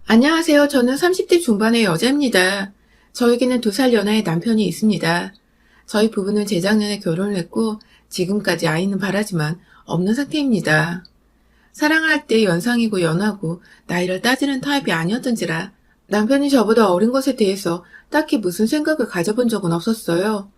안녕하세요. 저는 30대 중반의 여자입니다. 저에게는 2살 연하의 남편이 있습니다. 저희 부부는 재작년에 결혼을 했고 지금까지 아이는 바라지만 없는 상태입니다. 사랑할 때 연상이고 연하고 나이를 따지는 타입이 아니었던지라 남편이 저보다 어린 것에 대해서 딱히 무슨 생각을 가져본 적은 없었어요.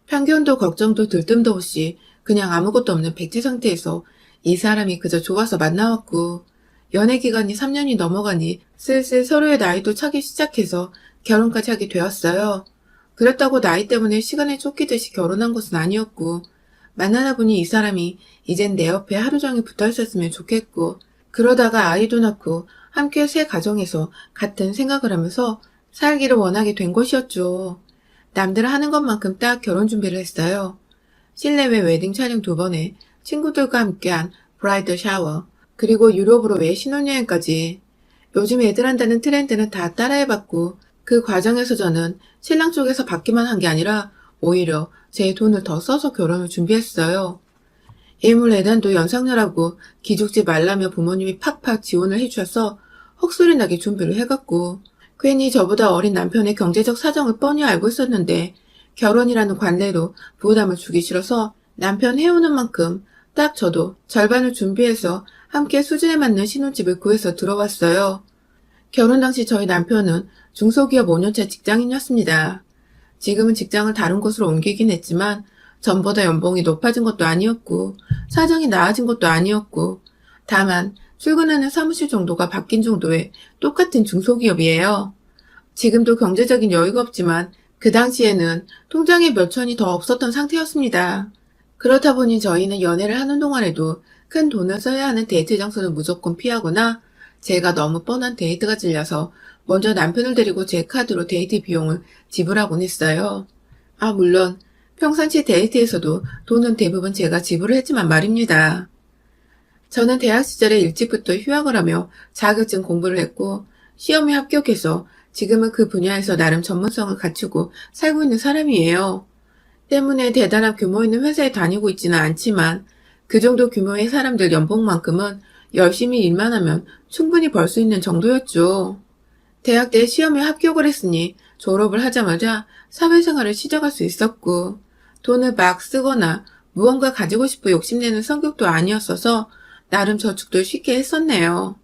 편견도 걱정도 들뜸도 없이 그냥 아무것도 없는 백지 상태에서 이 사람이 그저 좋아서 만나왔고, 연애 기간이 3년이 넘어가니 슬슬 서로의 나이도 차기 시작해서 결혼까지 하게 되었어요. 그렇다고 나이 때문에 시간에 쫓기듯이 결혼한 것은 아니었고, 만나다 보니 이 사람이 이젠 내 옆에 하루 종일 붙어 있었으면 좋겠고, 그러다가 아이도 낳고 함께 새 가정에서 같은 생각을 하면서 살기를 원하게 된 것이었죠. 남들 하는 것만큼 딱 결혼 준비를 했어요. 실내외 웨딩 촬영 2번에 친구들과 함께한 브라이덜 샤워, 그리고 유럽으로 외 신혼여행까지. 요즘 애들 한다는 트렌드는 다 따라해봤고, 그 과정에서 저는 신랑 쪽에서 받기만 한 게 아니라 오히려 제 돈을 더 써서 결혼을 준비했어요. 일물 예단도 연상녀라고 기죽지 말라며 부모님이 팍팍 지원을 해주셔서 헛소리 나게 준비를 해갔고, 괜히 저보다 어린 남편의 경제적 사정을 뻔히 알고 있었는데 결혼이라는 관례로 부담을 주기 싫어서 남편 해오는 만큼 딱 저도 절반을 준비해서 함께 수준에 맞는 신혼집을 구해서 들어왔어요. 결혼 당시 저희 남편은 중소기업 5년차 직장인이었습니다. 지금은 직장을 다른 곳으로 옮기긴 했지만 전보다 연봉이 높아진 것도 아니었고 사정이 나아진 것도 아니었고, 다만 출근하는 사무실 정도가 바뀐 정도의 똑같은 중소기업이에요. 지금도 경제적인 여유가 없지만 그 당시에는 통장에 몇 천이 더 없었던 상태였습니다. 그렇다 보니 저희는 연애를 하는 동안에도 큰 돈을 써야 하는 데이트 장소는 무조건 피하거나, 제가 너무 뻔한 데이트가 질려서 먼저 남편을 데리고 제 카드로 데이트 비용을 지불하곤 했어요. 물론 평상시 데이트에서도 돈은 대부분 제가 지불을 했지만 말입니다. 저는 대학 시절에 일찍부터 휴학을 하며 자격증 공부를 했고 시험에 합격해서 지금은 그 분야에서 나름 전문성을 갖추고 살고 있는 사람이에요. 때문에 대단한 규모 있는 회사에 다니고 있지는 않지만 그 정도 규모의 사람들 연봉만큼은 열심히 일만 하면 충분히 벌 수 있는 정도였죠. 대학 때 시험에 합격을 했으니 졸업을 하자마자 사회생활을 시작할 수 있었고, 돈을 막 쓰거나 무언가 가지고 싶어 욕심내는 성격도 아니었어서 나름 저축도 쉽게 했었네요.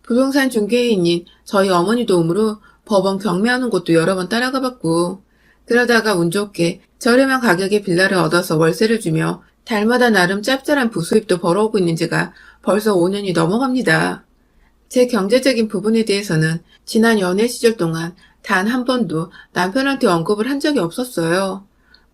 부동산 중개인인 저희 어머니 도움으로 법원 경매하는 곳도 여러 번 따라가 봤고, 그러다가 운 좋게 저렴한 가격에 빌라를 얻어서 월세를 주며 달마다 나름 짭짤한 부수입도 벌어오고 있는 지가 벌써 5년이 넘어갑니다. 제 경제적인 부분에 대해서는 지난 연애 시절 동안 단 한 번도 남편한테 언급을 한 적이 없었어요.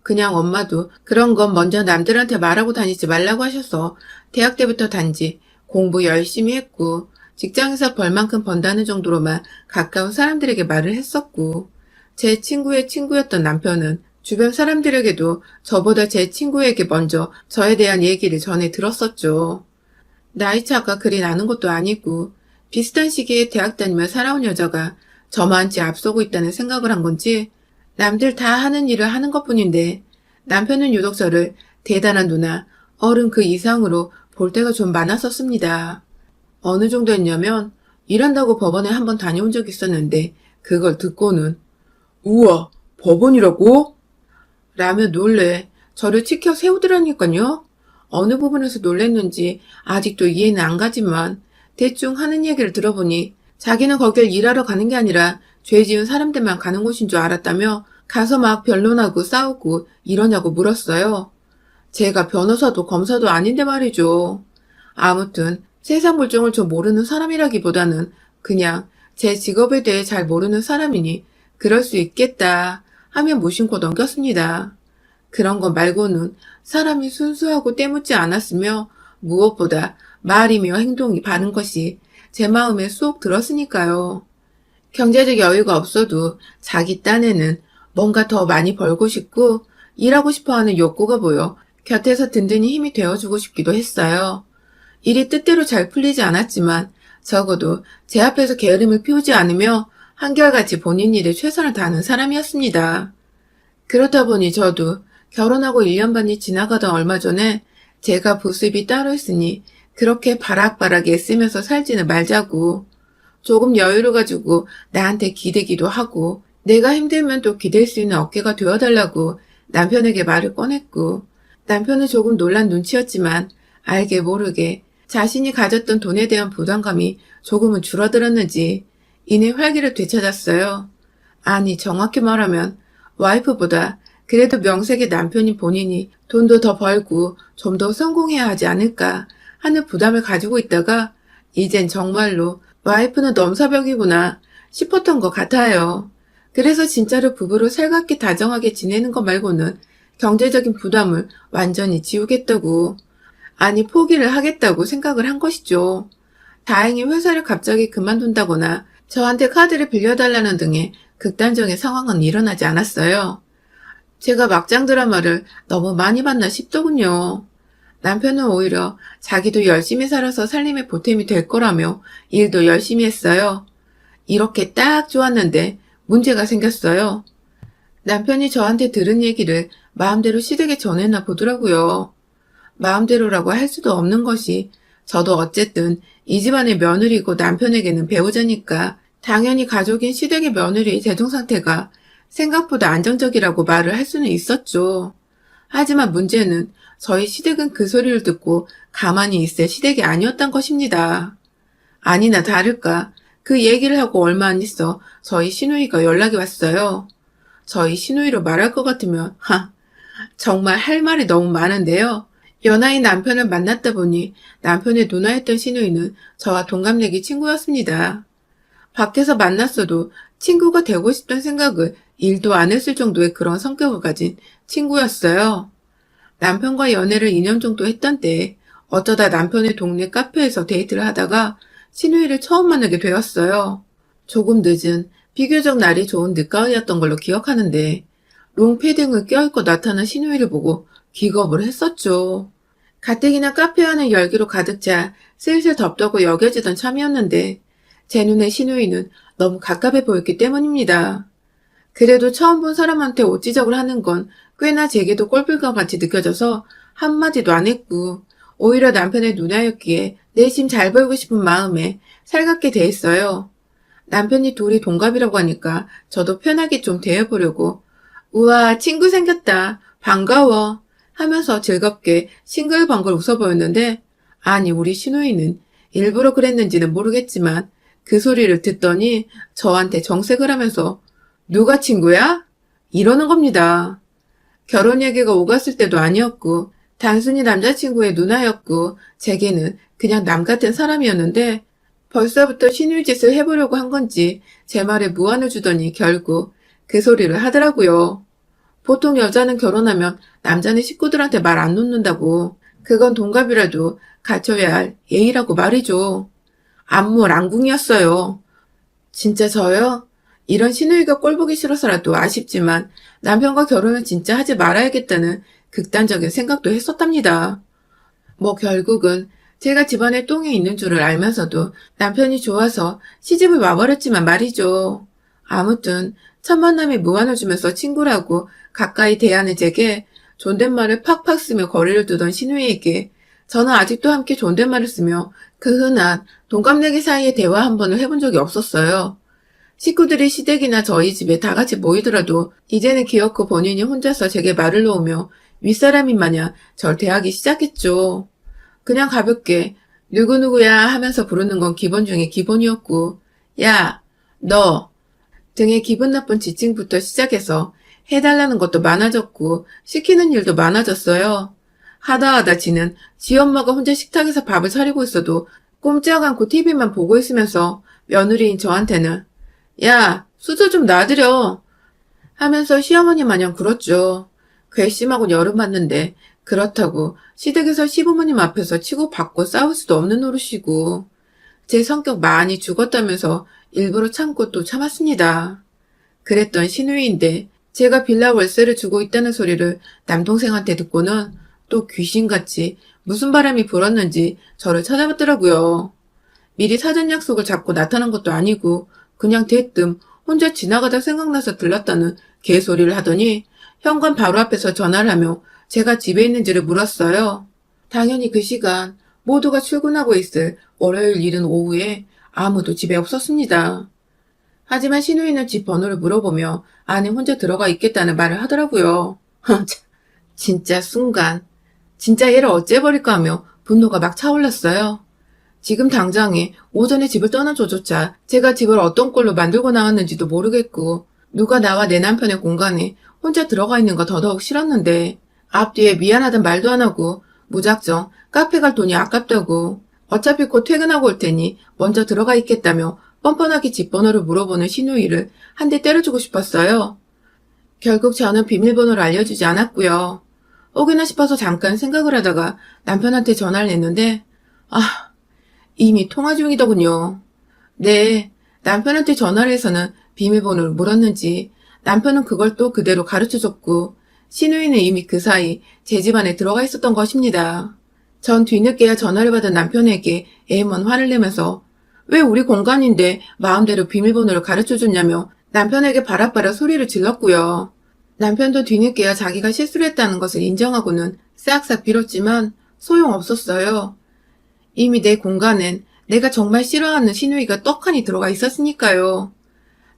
그냥 엄마도 그런 건 먼저 남들한테 말하고 다니지 말라고 하셔서 대학 때부터 단지 공부 열심히 했고 직장에서 벌만큼 번다는 정도로만 가까운 사람들에게 말을 했었고, 제 친구의 친구였던 남편은 주변 사람들에게도 저보다 제 친구에게 먼저 저에 대한 얘기를 전해 들었었죠. 나이 차가 그리 나는 것도 아니고 비슷한 시기에 대학 다니며 살아온 여자가 저만치 앞서고 있다는 생각을 한 건지 남들 다 하는 일을 하는 것뿐인데, 남편은 유독 저를 대단한 누나, 어른 그 이상으로 볼 때가 좀 많았었습니다. 어느 정도였냐면 일한다고 법원에 한번 다녀온 적이 있었는데 그걸 듣고는 "우와, 법원이라고?" 라며 놀래 저를 치켜 세우더라니까요. 어느 부분에서 놀랬는지 아직도 이해는 안 가지만 대충 하는 얘기를 들어보니 자기는 거길 일하러 가는 게 아니라 죄 지은 사람들만 가는 곳인 줄 알았다며 가서 막 변론하고 싸우고 이러냐고 물었어요. 제가 변호사도 검사도 아닌데 말이죠. 아무튼 세상 물정을 좀 모르는 사람이라기보다는 그냥 제 직업에 대해 잘 모르는 사람이니 그럴 수 있겠다 하며 무심코 넘겼습니다. 그런 거 말고는 사람이 순수하고 때묻지 않았으며 무엇보다 말이며 행동이 바른 것이 제 마음에 쏙 들었으니까요. 경제적 여유가 없어도 자기 딴에는 뭔가 더 많이 벌고 싶고 일하고 싶어하는 욕구가 보여 곁에서 든든히 힘이 되어주고 싶기도 했어요. 일이 뜻대로 잘 풀리지 않았지만 적어도 제 앞에서 게으름을 피우지 않으며 한결같이 본인 일에 최선을 다하는 사람이었습니다. 그렇다 보니 저도 결혼하고 1년 반이 지나가던 얼마 전에 제가 부수입이 따로 있으니 그렇게 바락바락 애쓰면서 살지는 말자고, 조금 여유를 가지고 나한테 기대기도 하고 내가 힘들면 또 기댈 수 있는 어깨가 되어달라고 남편에게 말을 꺼냈고 남편은 조금 놀란 눈치였지만 알게 모르게 자신이 가졌던 돈에 대한 부담감이 조금은 줄어들었는지 이내 활기를 되찾았어요. 아니 정확히 말하면 와이프보다 그래도 명색의 남편인 본인이 돈도 더 벌고 좀 더 성공해야 하지 않을까 하는 부담을 가지고 있다가 이젠 정말로 와이프는 넘사벽이구나 싶었던 것 같아요. 그래서 진짜로 부부로 살갑게 다정하게 지내는 것 말고는 경제적인 부담을 완전히 지우겠다고, 아니 포기를 하겠다고 생각을 한 것이죠. 다행히 회사를 갑자기 그만둔다거나 저한테 카드를 빌려달라는 등의 극단적인 상황은 일어나지 않았어요. 제가 막장 드라마를 너무 많이 봤나 싶더군요. 남편은 오히려 자기도 열심히 살아서 살림의 보탬이 될 거라며 일도 열심히 했어요. 이렇게 딱 좋았는데 문제가 생겼어요. 남편이 저한테 들은 얘기를 마음대로 시댁에 전해나 보더라고요. 마음대로라고 할 수도 없는 것이 저도 어쨌든 이 집안의 며느리고 남편에게는 배우자니까 당연히 가족인 시댁의 며느리의 재정 상태가 생각보다 안정적이라고 말을 할 수는 있었죠. 하지만 문제는 저희 시댁은 그 소리를 듣고 가만히 있을 시댁이 아니었던 것입니다. 아니나 다를까 그 얘기를 하고 얼마 안 있어 저희 시누이가 연락이 왔어요. 저희 시누이로 말할 것 같으면 정말 할 말이 너무 많은데요. 연하의 남편을 만났다 보니 남편의 누나였던 시누이는 저와 동갑내기 친구였습니다. 밖에서 만났어도 친구가 되고 싶던 생각을 일도 안 했을 정도의 그런 성격을 가진 친구였어요. 남편과 연애를 2년 정도 했던 때에 어쩌다 남편의 동네 카페에서 데이트를 하다가 시누이를 처음 만나게 되었어요. 조금 늦은 비교적 날이 좋은 늦가을이었던 걸로 기억하는데 롱패딩을 껴입고 나타난 시누이를 보고 기겁을 했었죠. 가뜩이나 카페 안은 열기로 가득 차 슬슬 덥다고 여겨지던 참이었는데 제 눈에 시누이는 너무 갑갑해 보였기 때문입니다. 그래도 처음 본 사람한테 옷지적을 하는 건 꽤나 제게도 꼴불과 같이 느껴져서 한마디도 안 했고 오히려 남편의 누나였기에 내심 잘 보이고 싶은 마음에 살갑게 대했어요. 남편이 둘이 동갑이라고 하니까 저도 편하게 좀 대해보려고 우와 친구 생겼다 반가워 하면서 즐겁게 싱글벙글 웃어 보였는데 아니 우리 시누이는 일부러 그랬는지는 모르겠지만 그 소리를 듣더니 저한테 정색을 하면서 누가 친구야? 이러는 겁니다. 결혼 얘기가 오갔을 때도 아니었고 단순히 남자친구의 누나였고 제게는 그냥 남 같은 사람이었는데 벌써부터 시누이 짓을 해보려고 한 건지 제 말에 무안을 주더니 결국 그 소리를 하더라고요. 보통 여자는 결혼하면 남자는 식구들한테 말 안 놓는다고. 그건 동갑이라도 갖춰야 할 예의라고 말이죠. 안무랑궁이었어요. 진짜 저요? 이런 시누이가 꼴보기 싫어서라도 아쉽지만 남편과 결혼을 진짜 하지 말아야겠다는 극단적인 생각도 했었답니다. 뭐 결국은 제가 집안에 똥이 있는 줄을 알면서도 남편이 좋아서 시집을 와버렸지만 말이죠. 아무튼 첫 만남에 무안을 주면서 친구라고 가까이 대하는 제게 존댓말을 팍팍 쓰며 거리를 두던 시누이에게 저는 아직도 함께 존댓말을 쓰며 그 흔한 동갑내기 사이에 대화 한 번을 해본 적이 없었어요. 식구들이 시댁이나 저희 집에 다 같이 모이더라도 이제는 기어코 본인이 혼자서 제게 말을 놓으며 윗사람인 마냥 절 대하기 시작했죠. 그냥 가볍게 누구누구야 하면서 부르는 건 기본 중에 기본이었고 야, 너 등의 기분 나쁜 지칭부터 시작해서 해달라는 것도 많아졌고 시키는 일도 많아졌어요. 하다 지는 지 엄마가 혼자 식탁에서 밥을 차리고 있어도 꼼짝 않고 TV만 보고 있으면서 며느리인 저한테는 야, 수저 좀 놔드려 하면서 시어머니 마냥 굴었죠. 괘씸하고 열음받는데 그렇다고 시댁에서 시부모님 앞에서 치고받고 싸울 수도 없는 노릇이고 제 성격 많이 죽었다면서 일부러 참고 또 참았습니다. 그랬던 시누이인데 제가 빌라 월세를 주고 있다는 소리를 남동생한테 듣고는 또 귀신같이 무슨 바람이 불었는지 저를 찾아봤더라고요. 미리 사전 약속을 잡고 나타난 것도 아니고 그냥 대뜸 혼자 지나가다 생각나서 들렀다는 개소리를 하더니 현관 바로 앞에서 전화를 하며 제가 집에 있는지를 물었어요. 당연히 그 시간 모두가 출근하고 있을 월요일 이른 오후에 아무도 집에 없었습니다. 하지만 신우이는 집 번호를 물어보며 안에 혼자 들어가 있겠다는 말을 하더라고요. 진짜 순간 진짜 얘를 어째버릴까 하며 분노가 막 차올랐어요. 지금 당장에 오전에 집을 떠나줘조차 제가 집을 어떤 꼴로 만들고 나왔는지도 모르겠고 누가 나와 내 남편의 공간에 혼자 들어가 있는 거 더더욱 싫었는데 앞뒤에 미안하단 말도 안 하고 무작정 카페 갈 돈이 아깝다고 어차피 곧 퇴근하고 올 테니 먼저 들어가 있겠다며 뻔뻔하게 집 번호를 물어보는 신우이를 한 대 때려주고 싶었어요. 결국 저는 비밀번호를 알려주지 않았고요. 혹여나 싶어서 잠깐 생각을 하다가 남편한테 전화를 했는데 이미 통화 중이더군요. 네, 남편한테 전화를 해서는 비밀번호를 물었는지 남편은 그걸 또 그대로 가르쳐줬고 신우이는 이미 그 사이 제 집안에 들어가 있었던 것입니다. 전 뒤늦게야 전화를 받은 남편에게 애먼 화를 내면서 왜 우리 공간인데 마음대로 비밀번호를 가르쳐줬냐며 남편에게 바락바락 소리를 질렀고요. 남편도 뒤늦게야 자기가 실수를 했다는 것을 인정하고는 싹싹 빌었지만 소용없었어요. 이미 내 공간엔 내가 정말 싫어하는 신우이가 떡하니 들어가 있었으니까요.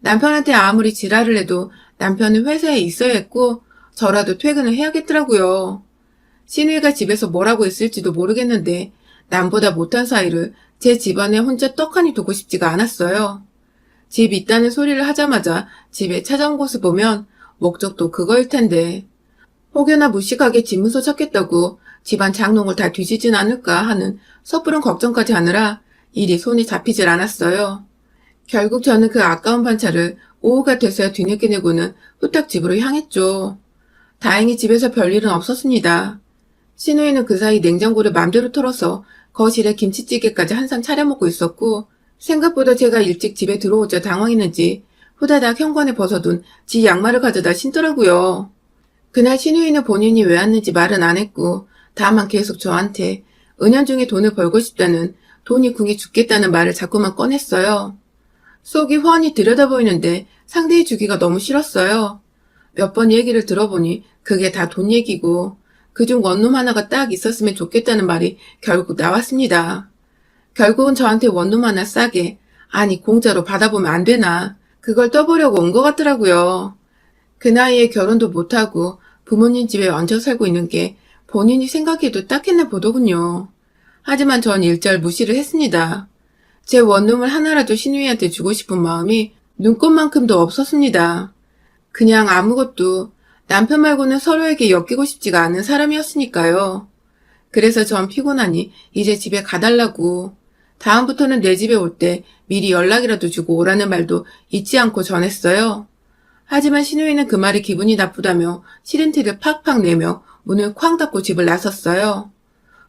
남편한테 아무리 지랄을 해도 남편은 회사에 있어야 했고 저라도 퇴근을 해야겠더라고요. 신우이가 집에서 뭐라고 했을지도 모르겠는데 남보다 못한 사이를 제 집안에 혼자 떡하니 두고 싶지가 않았어요. 집 있다는 소리를 하자마자 집에 찾아온 곳을 보면 목적도 그거일 텐데 혹여나 무식하게 집문서 찾겠다고 집안 장롱을 다 뒤지진 않을까 하는 섣부른 걱정까지 하느라 일이 손에 잡히질 않았어요. 결국 저는 그 아까운 반차를 오후가 돼서야 뒤늦게 내고는 후딱 집으로 향했죠. 다행히 집에서 별일은 없었습니다. 신우이는 그 사이 냉장고를 맘대로 털어서 거실에 김치찌개까지 한상 차려 먹고 있었고 생각보다 제가 일찍 집에 들어오자 당황했는지 후다닥 현관에 벗어둔 지 양말을 가져다 신더라고요. 그날 신우이는 본인이 왜 왔는지 말은 안 했고 다만 계속 저한테 은연중에 돈을 벌고 싶다는 돈이 궁해 죽겠다는 말을 자꾸만 꺼냈어요. 속이 훤히 들여다보이는데 상대해 주기가 너무 싫었어요. 몇 번 얘기를 들어보니 그게 다 돈 얘기고 그중 원룸 하나가 딱 있었으면 좋겠다는 말이 결국 나왔습니다. 결국은 저한테 원룸 하나 싸게 아니 공짜로 받아보면 안 되나 그걸 떠보려고 온 것 같더라고요. 그 나이에 결혼도 못하고 부모님 집에 얹혀 살고 있는 게 본인이 생각해도 딱했나 보더군요. 하지만 전 일절 무시를 했습니다. 제 원룸을 하나라도 신우이한테 주고 싶은 마음이 눈꽃만큼도 없었습니다. 그냥 아무것도 남편 말고는 서로에게 엮이고 싶지가 않은 사람이었으니까요. 그래서 전 피곤하니 이제 집에 가달라고 다음부터는 내 집에 올 때 미리 연락이라도 주고 오라는 말도 잊지 않고 전했어요. 하지만 신우이는 그 말이 기분이 나쁘다며 싫은 티를 팍팍 내며 문을 쾅 닫고 집을 나섰어요.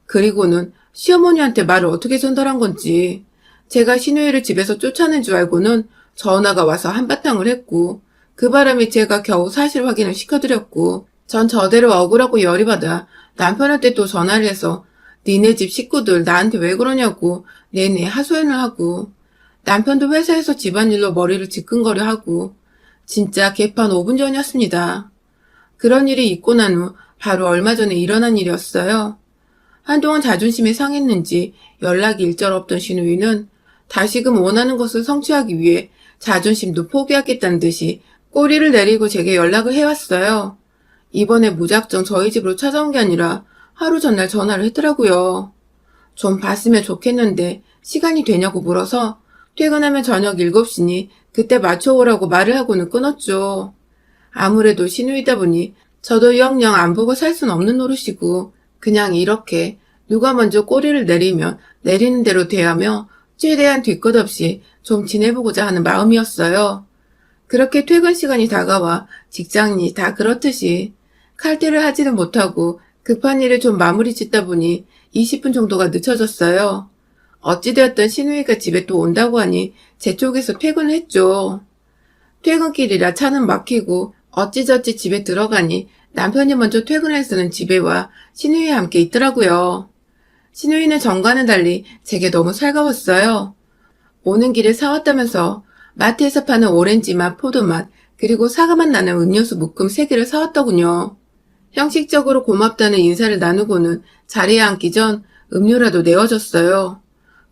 그리고는 시어머니한테 말을 어떻게 전달한 건지 제가 신우이를 집에서 쫓아낸 줄 알고는 전화가 와서 한바탕을 했고 그 바람에 제가 겨우 사실 확인을 시켜드렸고 전 저대로 억울하고 열이 받아 남편한테 또 전화를 해서 니네 집 식구들 나한테 왜 그러냐고 내내 하소연을 하고 남편도 회사에서 집안일로 머리를 지끈거려 하고 진짜 개판 5분 전이었습니다. 그런 일이 있고 난 후 바로 얼마 전에 일어난 일이었어요. 한동안 자존심이 상했는지 연락이 일절 없던 신우이는 다시금 원하는 것을 성취하기 위해 자존심도 포기하겠다는 듯이 꼬리를 내리고 제게 연락을 해왔어요. 이번에 무작정 저희 집으로 찾아온 게 아니라 하루 전날 전화를 했더라고요. 좀 봤으면 좋겠는데 시간이 되냐고 물어서 퇴근하면 저녁 7시니 그때 맞춰오라고 말을 하고는 끊었죠. 아무래도 신우이다 보니 저도 영영 안 보고 살 순 없는 노릇이고 그냥 이렇게 누가 먼저 꼬리를 내리면 내리는 대로 대하며 최대한 뒤끝 없이 좀 지내보고자 하는 마음이었어요. 그렇게 퇴근 시간이 다가와 직장인이 다 그렇듯이 칼퇴를 하지는 못하고 급한 일을 좀 마무리 짓다 보니 20분 정도가 늦춰졌어요. 어찌되었든 신우이가 집에 또 온다고 하니 제 쪽에서 퇴근을 했죠. 퇴근길이라 차는 막히고 어찌저찌 집에 들어가니 남편이 먼저 퇴근해서는 집에 와 신우이와 함께 있더라고요. 신우이는 전과는 달리 제게 너무 살가웠어요. 오는 길에 사왔다면서 마트에서 파는 오렌지맛, 포도맛, 그리고 사과맛 나는 음료수 묶음 3개를 사왔더군요. 형식적으로 고맙다는 인사를 나누고는 자리에 앉기 전 음료라도 내어줬어요.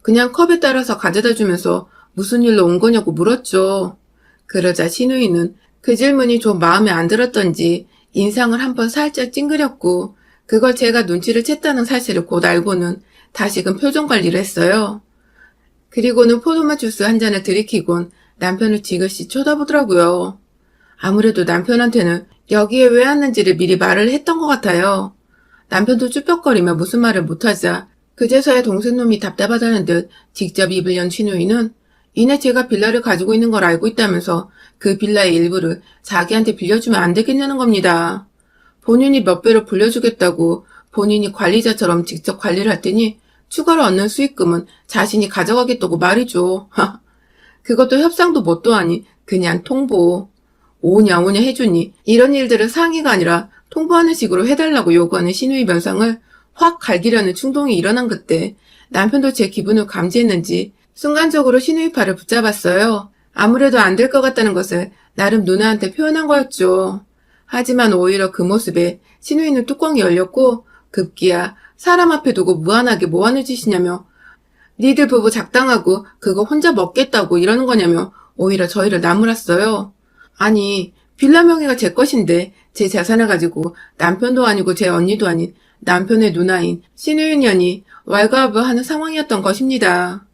그냥 컵에 따라서 가져다 주면서 무슨 일로 온 거냐고 물었죠. 그러자 시누이는 그 질문이 좀 마음에 안 들었던지 인상을 한번 살짝 찡그렸고 그걸 제가 눈치를 챘다는 사실을 곧 알고는 다시금 표정 관리를 했어요. 그리고는 포도맛 주스 한 잔을 들이키곤 남편을 지그시 쳐다보더라고요. 아무래도 남편한테는 여기에 왜 왔는지를 미리 말을 했던 것 같아요. 남편도 쭈뼛거리며 무슨 말을 못하자 그제서야 동생놈이 답답하다는 듯 직접 입을 연 시누이는 이내 제가 빌라를 가지고 있는 걸 알고 있다면서 그 빌라의 일부를 자기한테 빌려주면 안 되겠냐는 겁니다. 본인이 몇 배로 불려주겠다고 본인이 관리자처럼 직접 관리를 했더니 추가로 얻는 수익금은 자신이 가져가겠다고 말이죠. 그것도 협상도 뭣도 아니 그냥 통보. 오냐 오냐 해주니 이런 일들을 상의가 아니라 통보하는 식으로 해달라고 요구하는 시누이 면상을 확 갈기려는 충동이 일어난 그때 남편도 제 기분을 감지했는지 순간적으로 시누이 팔을 붙잡았어요. 아무래도 안 될 것 같다는 것을 나름 누나한테 표현한 거였죠. 하지만 오히려 그 모습에 시누이는 뚜껑이 열렸고 급기야 사람 앞에 두고 무한하게 뭐하는 짓이냐며 니들 부부 작당하고 그거 혼자 먹겠다고 이러는 거냐며 오히려 저희를 나무랐어요. 아니 빌라 명의가 제 것인데 제 자산을 가지고 남편도 아니고 제 언니도 아닌 남편의 누나인 시누이 년이 왈가왈부하는 상황이었던 것입니다.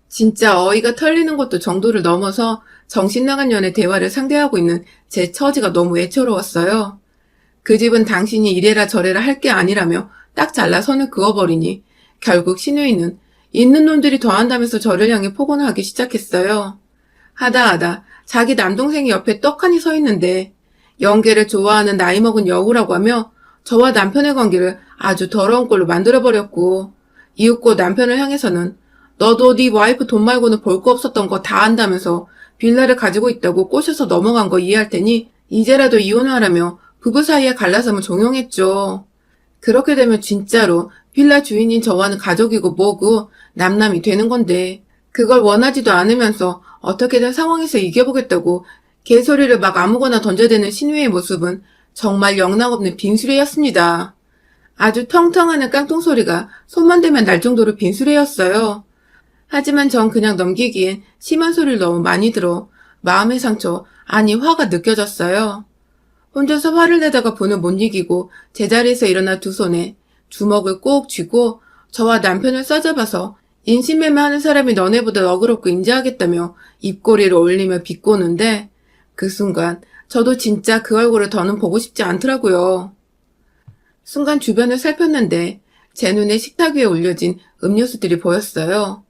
진짜 어이가 털리는 것도 정도를 넘어서 정신나간 년의 대화를 상대하고 있는 제 처지가 너무 애처로웠어요. 그 집은 당신이 이래라 저래라 할 게 아니라며 딱 잘라 선을 그어버리니 결국 시누이는 있는 놈들이 더한다면서 저를 향해 폭언을 하기 시작했어요. 하다 자기 남동생이 옆에 떡하니 서 있는데 연계를 좋아하는 나이 먹은 여우라고 하며 저와 남편의 관계를 아주 더러운 꼴로 만들어버렸고 이윽고 남편을 향해서는 너도 네 와이프 돈 말고는 볼 거 없었던 거 다 안다면서 빌라를 가지고 있다고 꼬셔서 넘어간 거 이해할 테니 이제라도 이혼하라며 부부 사이에 갈라섬을 종용했죠. 그렇게 되면 진짜로 빌라 주인인 저와는 가족이고 뭐고 남남이 되는 건데 그걸 원하지도 않으면서 어떻게든 상황에서 이겨보겠다고 개소리를 막 아무거나 던져대는 시누이의 모습은 정말 영락없는 빈수레였습니다. 아주 텅텅하는 깡통소리가 손만 대면 날 정도로 빈수레였어요. 하지만 전 그냥 넘기기엔 심한 소리를 너무 많이 들어 마음의 상처, 아니 화가 느껴졌어요. 혼자서 화를 내다가 분을 못 이기고 제자리에서 일어나 두 손에 주먹을 꼭 쥐고 저와 남편을 싸잡아서 인신매매하는 사람이 너네보다 너그럽고 인자하겠다며 입꼬리를 올리며 비꼬는데 그 순간 저도 진짜 그 얼굴을 더는 보고 싶지 않더라고요. 순간 주변을 살폈는데 제 눈에 식탁 위에 올려진 음료수들이 보였어요.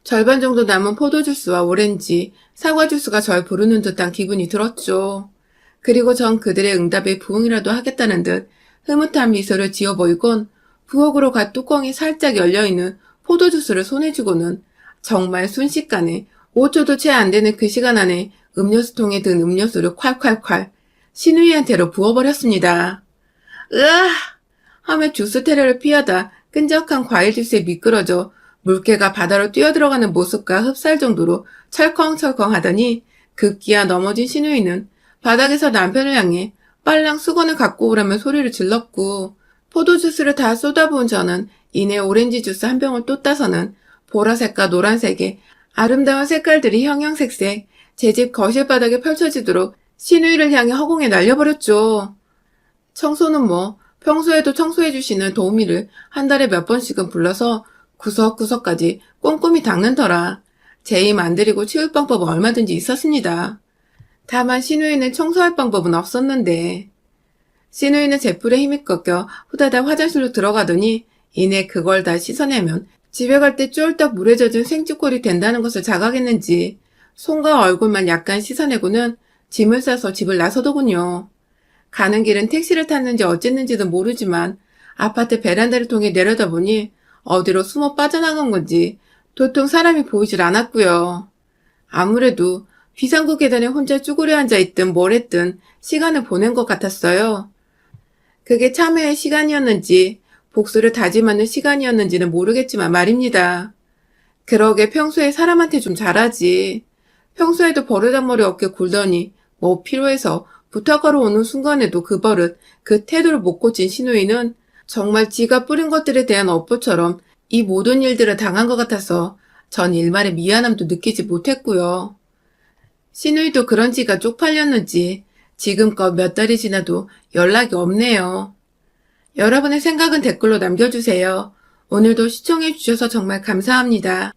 절반 정도 남은 포도주스와 오렌지, 사과주스가 절 부르는 듯한 기분이 들었죠. 그리고 전 그들의 응답에 부응이라도 하겠다는 듯 흐뭇한 미소를 지어 보이곤 부엌으로 가 뚜껑이 살짝 열려있는 포도주스를 손에 쥐고는 정말 순식간에 5초도 채 안 되는 그 시간 안에 음료수통에 든 음료수를 콸콸콸 시누이한테로 부어버렸습니다. 으아! 하며 주스 테러를 피하다 끈적한 과일 주스에 미끄러져 물개가 바다로 뛰어들어가는 모습과 흡사할 정도로 철컹철컹 하더니 급기야 넘어진 시누이는 바닥에서 남편을 향해 빨랑 수건을 갖고 오라며 소리를 질렀고 포도주스를 다 쏟아부은 저는 이내 오렌지 주스 한 병을 또 따서는 보라색과 노란색의 아름다운 색깔들이 형형색색 제 집 거실 바닥에 펼쳐지도록 시누이를 향해 허공에 날려버렸죠. 청소는 뭐 평소에도 청소해주시는 도우미를 한 달에 몇 번씩은 불러서 구석구석까지 꼼꼼히 닦는 터라 제 힘 안 들이고 치울 방법은 얼마든지 있었습니다. 다만 시누이는 청소할 방법은 없었는데 시누이는 제풀에 힘이 꺾여 후다닥 화장실로 들어가더니 이내 그걸 다 씻어내면 집에 갈 때 쫄딱 물에 젖은 생쥐꼴이 된다는 것을 자각했는지 손과 얼굴만 약간 씻어내고는 짐을 싸서 집을 나서더군요. 가는 길은 택시를 탔는지 어쨌는지도 모르지만 아파트 베란다를 통해 내려다보니 어디로 숨어 빠져나간 건지 도통 사람이 보이질 않았고요. 아무래도 비상구 계단에 혼자 쭈그려 앉아있든 뭘 했든 시간을 보낸 것 같았어요. 그게 참회의 시간이었는지 복수를 다짐하는 시간이었는지는 모르겠지만 말입니다. 그러게 평소에 사람한테 좀 잘하지. 평소에도 버르장머리 어깨 굴더니 뭐 필요해서 부탁하러 오는 순간에도 그 버릇, 그 태도를 못 고친 시누이는 정말 지가 뿌린 것들에 대한 업보처럼 이 모든 일들을 당한 것 같아서 전 일말의 미안함도 느끼지 못했고요. 시누이도 그런 지가 쪽팔렸는지 지금껏 몇 달이 지나도 연락이 없네요. 여러분의 생각은 댓글로 남겨주세요. 오늘도 시청해주셔서 정말 감사합니다.